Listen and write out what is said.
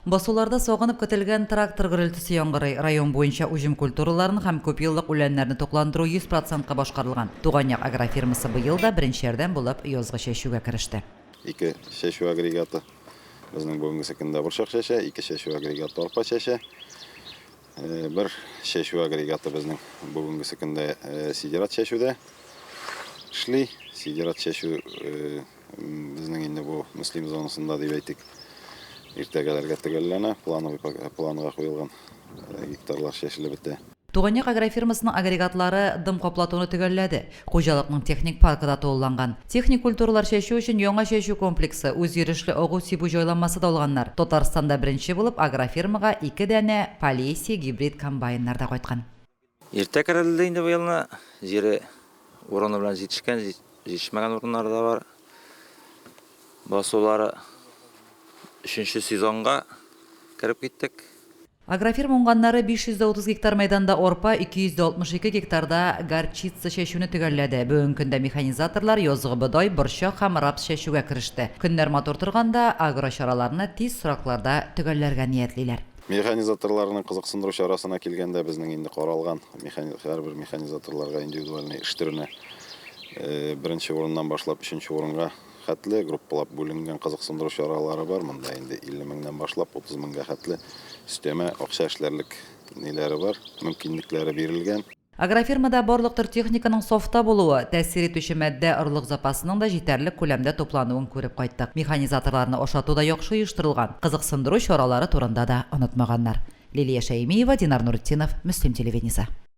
Басуларда соғынып көтелгән трактор гөрелтүсе яңгырый. Район буенча уҗым культураларын һәм күп еллык үләннәрне тукландыру 100%-ка башкарылган. Туганьяк агрофирмасы быел да беренче ярдәм булып язгы чәчүгә кереште. Ике чәчү агрегаты безнең бүгенге көндә борчак чәчә, ике чәчү агрегаты арпа чәчә. Бер чәчү агрегаты безнең бүгенге көндә сидерат чәчүдә эшли. Сидерат чәчү безнең инде бу муслим зонасында дип әйтик. Иртәгәләргә төгәлләнә, планга куелган гектарлар чәчелеп бетә. Туганьяк агрофирмасының агрегатлары дым каплатуны төгәлләде. Хуҗалыкның техник паркы да тулыланган. Техник культуралар чәчү өчен яңа чәчү комплексы, үзйөрешле агу сибу җайланмасы да алганнар. Татарстанда беренче булып агрофирмага 2 дәнә Полесье гибрид комбайннар да кайткан. Иртә керелде инде быелны. Җире урыны белән җитешкән, җитешмәгән урыннар да бар. Басулары 3нче сезонга кирип киттек. Агрофирма уңганнары 530 гектар мәйданда арпа, 262 гектарда горчица чәчүне төгәлләде. Бүгенге көндә механизаторлар язгы бодай, борчак һәм рапс чәчүгә кереште. Көннәр матур торганда агро чараларны тиз срокларда төгәлләргә ниятлиләр. Механизаторларның кызыксындыру чарасына килгәндә безнең инде каралган һәрбер механизаторларга индивидуальный эш төренә беренче урыннан башлап 3нче урынга хәтле группалап бүленгән кызыксындыру чаралары бар. Монда инде 50 меңнән башлап 30 меңгә хәтле өстәмә акча эшләрлек ниләре бар, мөмкинлекләре бирелгән. Агрофирмада барлык төр техниканың софта булуы, тәэсир итүче матдә орлык запасының да җитәрлек күләмдә туплануын күреп кайттык. Механизаторларны ашату да яхшы оештырылган. Кызыксындыру чаралары турында да онытмаганнар. Лилия Шәймиева, Динар Нуртдинов, Мөслим телевидениесе.